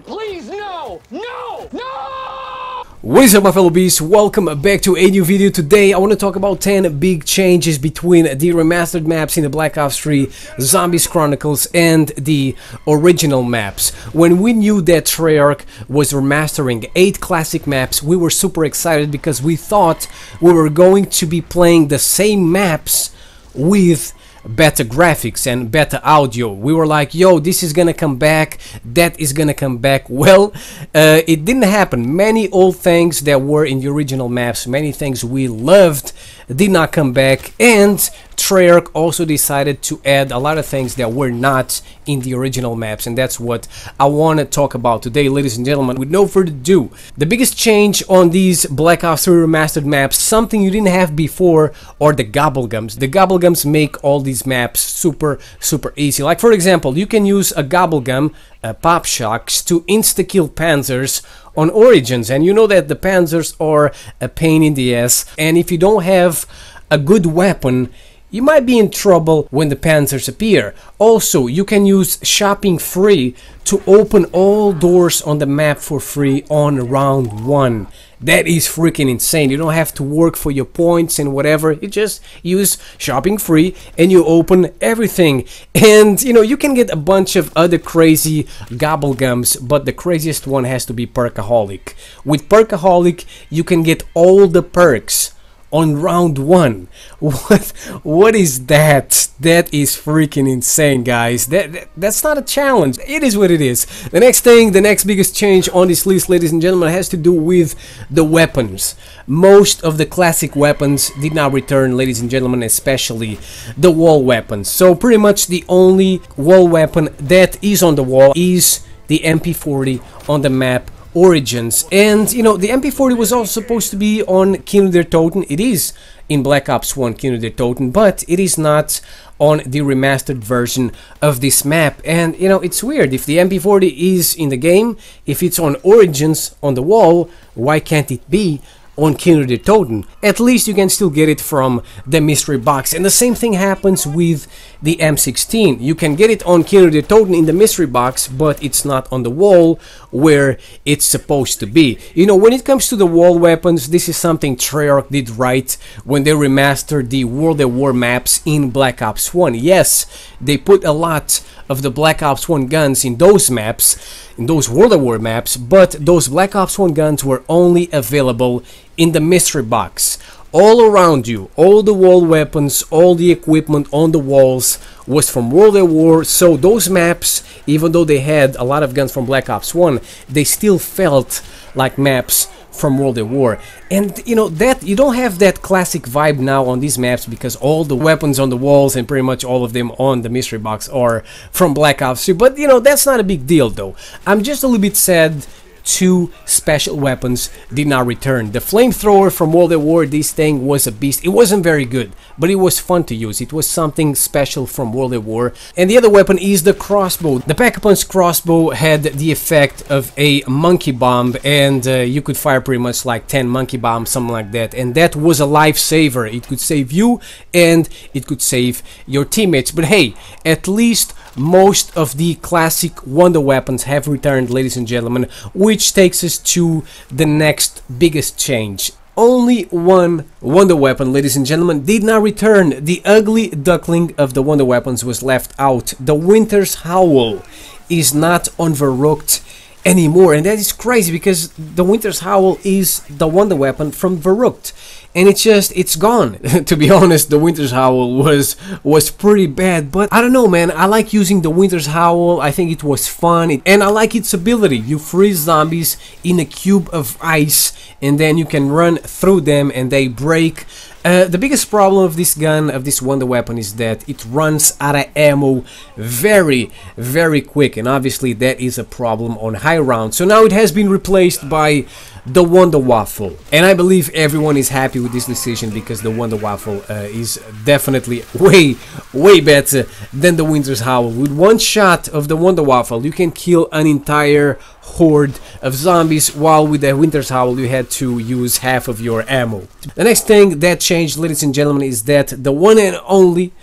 please, no! No! No! What is up, my fellow beasts? Welcome back to a new video. Today I want to talk about 10 big changes between the remastered maps in the Black Ops 3 Zombies Chronicles and the original maps. When we knew that Treyarch was remastering 8 classic maps, we were super excited because we thought we were going to be playing the same maps with better graphics and better audio. We were like, yo, this is gonna come back, that is gonna come back. Well, it didn't happen. Many old things that were in the original maps, many things we loved, did not come back, and Treyarch also decided to add a lot of things that were not in the original maps, and that's what I want to talk about today, ladies and gentlemen. With no further ado, the biggest change on these Black Ops 3 remastered maps, something you didn't have before, are the Gobblegums. The Gobblegums make all these maps super easy. Like, for example, you can use a Gobblegum, Pop Shocks, to insta-kill Panzers on Origins, and you know that the Panzers are a pain in the ass, and if you don't have a good weapon, you might be in trouble when the Panzers appear. Also, you can use shopping free to open all doors on the map for free on round 1. That is freaking insane. You don't have to work for your points and whatever. You just use shopping free and you open everything. And you know, you can get a bunch of other crazy Gobblegums, but the craziest one has to be Perkaholic. With Perkaholic, you can get all the perks on round 1. What is that? That is freaking insane, guys. That's not a challenge. It is what it is. The next thing, the next biggest change on this list, ladies and gentlemen, has to do with the weapons. Most of the classic weapons did not return, ladies and gentlemen, especially the wall weapons. So pretty much the only wall weapon that is on the wall is the MP40 on the map Origins. And you know, the MP40 was also supposed to be on Kino der Toten. It is in Black Ops 1 Kino der Toten, but it is not on the remastered version of this map. And you know, it's weird. If the MP40 is in the game, if it's on Origins on the wall, why can't it be on Kino der Toten? At least you can still get it from the mystery box. And the same thing happens with the M16. You can get it on Kino der Toten in the mystery box, but it's not on the wall where it's supposed to be. You know, when it comes to the wall weapons, this is something Treyarch did right when they remastered the World at War maps in Black Ops 1. Yes, they put a lot of the Black Ops 1 guns in those maps, in those World at War maps, but those Black Ops 1 guns were only available in the mystery box. All around you, all the wall weapons, all the equipment on the walls was from World at War. So those maps, even though they had a lot of guns from Black Ops 1, they still felt like maps from World at War. And you know, that you don't have that classic vibe now on these maps because all the weapons on the walls and pretty much all of them on the mystery box are from Black Ops 3. But you know, that's not a big deal though. I'm just a little bit sad 2 special weapons did not return. The flamethrower from World at War, this thing was a beast. It wasn't very good, but it was fun to use. It was something special from World at War. And the other weapon is the crossbow. The Pack-a-Punch crossbow had the effect of a monkey bomb, and you could fire pretty much like 10 monkey bombs, something like that. And that was a lifesaver. It could save you and it could save your teammates. But hey, at least most of the classic wonder weapons have returned, ladies and gentlemen, which takes us to the next biggest change. Only one wonder weapon, ladies and gentlemen, did not return. The ugly duckling of the wonder weapons was left out. The Winter's Howl is not on Verrückt anymore, and that is crazy because the Winter's Howl is the wonder weapon from Verrückt. And it's gone. To be honest, the Winter's Howl was pretty bad, but I don't know, man. I like using the Winter's Howl. I think it was fun, and I like its ability. You freeze zombies in a cube of ice, and then you can run through them, and they break. The biggest problem of this gun, of this wonder weapon, is that it runs out of ammo very quick, and obviously that is a problem on high rounds. So now it has been replaced by the Wonder Waffle, and I believe everyone is happy with this decision because the Wonder Waffle is definitely way better than the Winter's Howl. With one shot of the Wonder Waffle, you can kill an entire horde of zombies, while with the Winter's Howl you had to use half of your ammo. The next thing that changed, ladies and gentlemen, is that the one and only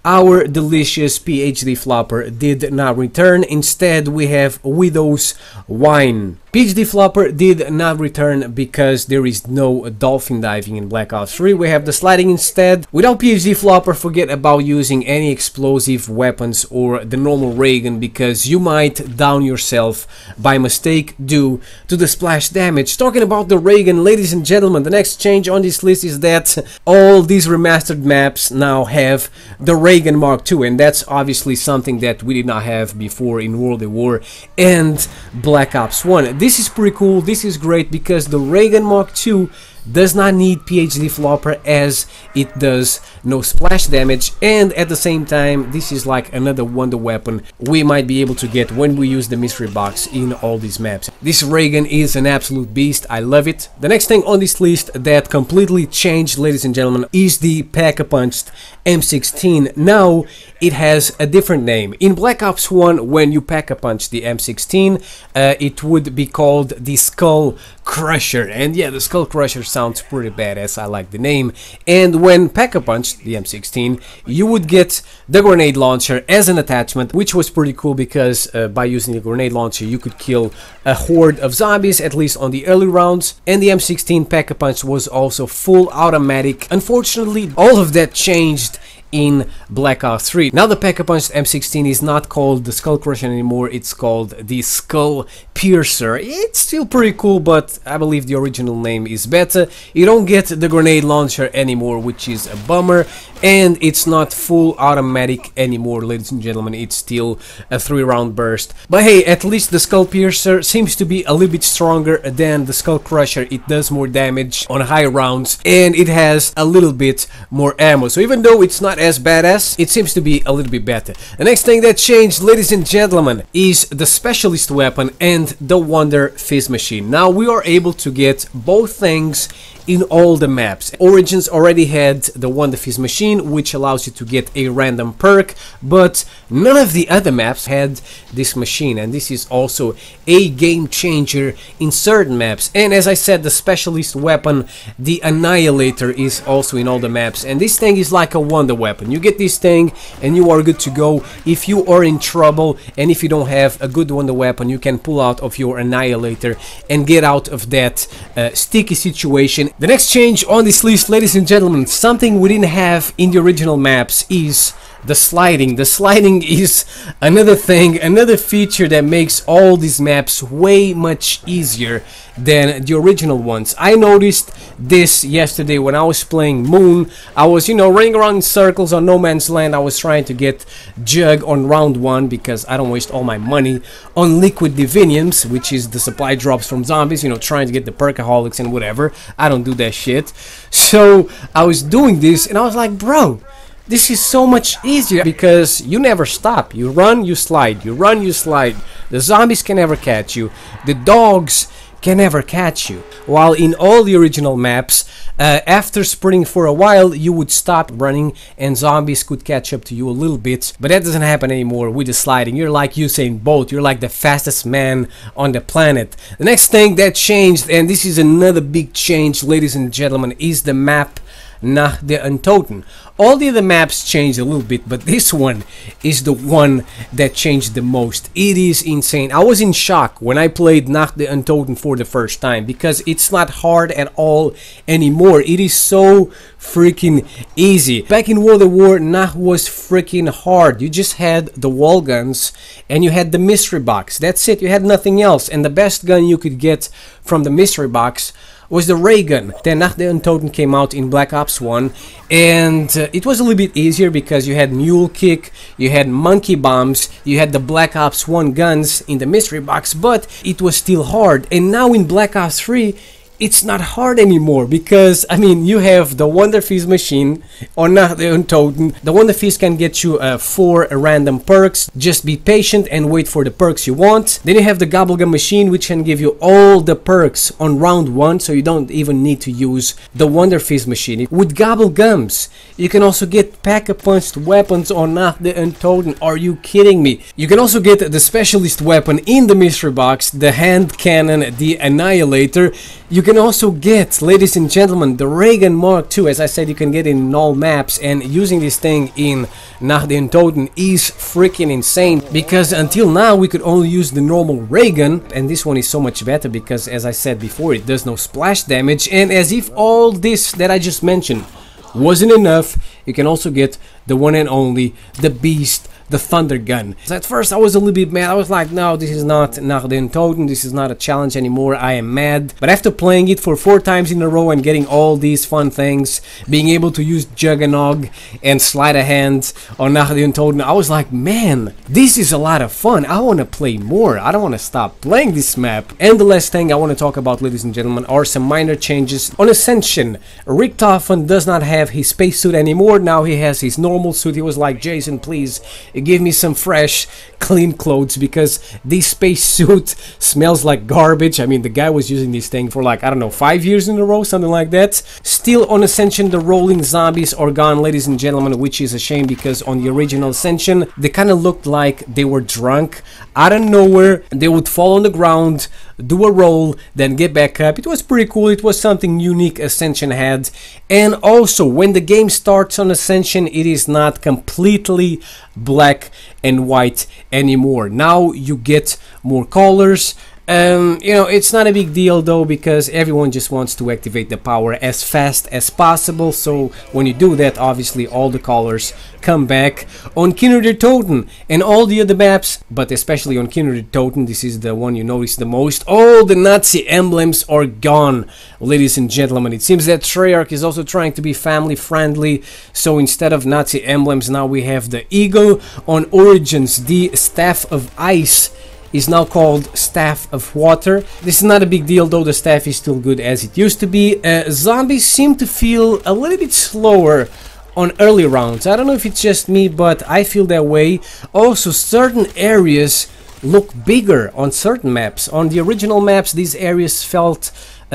our delicious PhD Flopper did not return. Instead, we have Widow's Wine. PhD Flopper did not return because there is no dolphin diving in Black Ops 3. We have the sliding instead. Without PhD Flopper, forget about using any explosive weapons or the normal ray gun, because you might down yourself by mistake due to the splash damage. Talking about the ray gun, ladies and gentlemen, the next change on this list is that all these remastered maps now have the ray gun Mark II, and that's obviously something that we did not have before in World at War and Black Ops 1. This is pretty cool, this is great, because the ray gun Mark II does not need PhD Flopper, as it does no splash damage, and at the same time this is like another wonder weapon we might be able to get when we use the mystery box in all these maps. This ray gun is an absolute beast, I love it. The next thing on this list that completely changed, ladies and gentlemen, is the Pack-a-Punched M16. Now it has a different name. In Black Ops 1, when you Pack-a-Punch the M16, it would be called the Skull Crusher, and yeah, the Skull Crusher sounds pretty badass, I like the name. And when Pack-a-Punched the M16, you would get the grenade launcher as an attachment, which was pretty cool because by using the grenade launcher you could kill a horde of zombies, at least on the early rounds. And the M16 Pack-a-Punch was also full automatic. Unfortunately, all of that changed in Black Ops 3. Now the Pack-a-Punched M16 is not called the Skull Crusher anymore, it's called the Skull Piercer. It's still pretty cool, but I believe the original name is better. You don't get the grenade launcher anymore, which is a bummer, and it's not full automatic anymore, ladies and gentlemen. It's still a 3-round burst. But hey, at least the Skull Piercer seems to be a little bit stronger than the Skull Crusher. It does more damage on high rounds, and it has a little bit more ammo. So even though it's not as badass, it seems to be a little bit better. The next thing that changed, ladies and gentlemen, is the Specialist Weapon and the Wonder Fizz Machine. Now we are able to get both things in all the maps. Origins already had the Wonder Fizz Machine, which allows you to get a random perk, but none of the other maps had this machine, and this is also a game changer in certain maps. And as I said, the Specialist Weapon, the Annihilator, is also in all the maps, and this thing is like a wonder weapon. You get this thing and you are good to go. If you are in trouble and if you don't have a good wonder weapon, you can pull out of your Annihilator and get out of that sticky situation. The next change on this list, ladies and gentlemen, something we didn't have in the original maps, is the sliding. The sliding is another thing, another feature that makes all these maps way much easier than the original ones. I noticed this yesterday when I was playing Moon. I was, you know, running around in circles on No Man's Land. I was trying to get Jug on round 1 because I don't waste all my money on liquid diviniums, which is the supply drops from zombies, you know, trying to get the perkaholics and whatever. I don't do that shit. So I was doing this and I was like, bro, this is so much easier because you never stop. You run, you slide. You run, you slide. The zombies can never catch you. The dogs can never catch you. While in all the original maps, after sprinting for a while, you would stop running and zombies could catch up to you a little bit. But that doesn't happen anymore with the sliding. You're like Usain Bolt. You're like the fastest man on the planet. The next thing that changed, and this is another big change, ladies and gentlemen, is the map Nacht der Untoten. All the other maps changed a little bit, but this one is the one that changed the most. It is insane. I was in shock when I played Nacht der Untoten for the first time, because it's not hard at all anymore. It is so freaking easy. Back in World at War, Nacht was freaking hard. You just had the wall guns and you had the mystery box. That's it. You had nothing else. And the best gun you could get from the mystery box was the ray gun. Then Nacht der Untoten came out in Black Ops 1, and it was a little bit easier because you had mule kick, you had monkey bombs, you had the Black Ops 1 guns in the mystery box, but it was still hard. And now in Black Ops 3, it's not hard anymore because, I mean, you have the Wonder Fizz machine on Nacht der Untoten. The Wonder Fizz can get you 4 random perks. Just be patient and wait for the perks you want. Then you have the Gobblegum machine, which can give you all the perks on round 1, so you don't even need to use the Wonder Fizz machine. With Gobblegums, You can also get pack-a-punched weapons on Nacht der Untoten. Are you kidding me? You can also get the specialist weapon in the mystery box, the hand cannon, the Annihilator. You can also get, ladies and gentlemen, the ray gun Mark II. As I said, you can get it in all maps, and using this thing in Nacht der Untoten is freaking insane, because until now we could only use the normal ray gun, and this one is so much better because, as I said before, it does no splash damage. And as if all this that I just mentioned wasn't enough, you can also get the one and only, the Beast, the Thunder Gun. So at first I was a little bit mad. I was like, no, this is not Nacht der Untoten, this is not a challenge anymore, I am mad. But after playing it for 4 times in a row and getting all these fun things, being able to use Juggernog and Sleight of Hand on Nacht der Untoten, I was like, man, this is a lot of fun. I want to play more. I don't want to stop playing this map. And the last thing I want to talk about, ladies and gentlemen, are some minor changes on Ascension. Richtofen does not have his spacesuit anymore. Now he has his normal suit. He was like, Jason, please give me some fresh, clean clothes, because this spacesuit smells like garbage. I mean, the guy was using this thing for like, I don't know, 5 years in a row, something like that. Still on Ascension, the rolling zombies are gone, ladies and gentlemen, which is a shame, because on the original Ascension, they kind of looked like they were drunk. Out of nowhere, they would fall on the ground, do a roll, then get back up. It was pretty cool. It was something unique Ascension had. And also, when the game starts on Ascension, it is not completely black and white anymore. Now you get more colors. You know, it's not a big deal though, because everyone just wants to activate the power as fast as possible. So when you do that, obviously all the colors come back. On Kinder der Toten and all the other maps, but especially on Kinder der Toten, this is the one you notice the most, all the Nazi emblems are gone, ladies and gentlemen. It seems that Treyarch is also trying to be family friendly, so instead of Nazi emblems, now we have the eagle. On Origins, the Staff of Ice is now called Staff of Water. This is not a big deal though, the staff is still good as it used to be. Zombies seem to feel a little bit slower on early rounds. I don't know if it's just me, but I feel that way. Also, certain areas look bigger on certain maps. On the original maps, these areas felt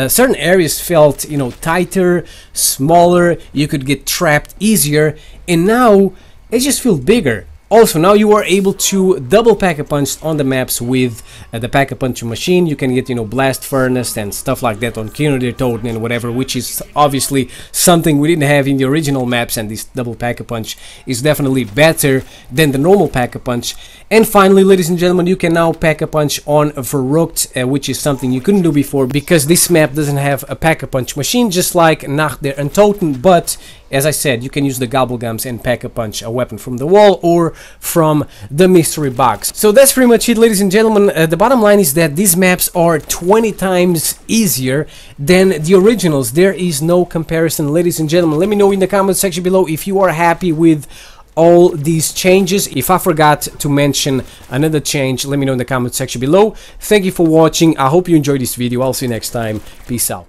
certain areas felt, you know, tighter, smaller, you could get trapped easier, and now they just feel bigger. Also, now you are able to double Pack-a-Punch on the maps with the Pack-a-Punch machine. You can get, you know, Blast Furnace and stuff like that on Kinder der Toten and whatever, which is obviously something we didn't have in the original maps, and this double Pack-a-Punch is definitely better than the normal Pack-a-Punch. And finally, ladies and gentlemen, you can now Pack-a-Punch on Verrückt, which is something you couldn't do before, because this map doesn't have a Pack-a-Punch machine, just like Nacht der Untoten, but as I said, you can use the Gobblegums and Pack-a-Punch a weapon from the wall or from the mystery box. So that's pretty much it, ladies and gentlemen. The bottom line is that these maps are 20 times easier than the originals. There is no comparison, ladies and gentlemen. Let me know in the comment section below if you are happy with all these changes. If I forgot to mention another change, let me know in the comment section below. Thank you for watching. I hope you enjoyed this video. I'll see you next time. Peace out.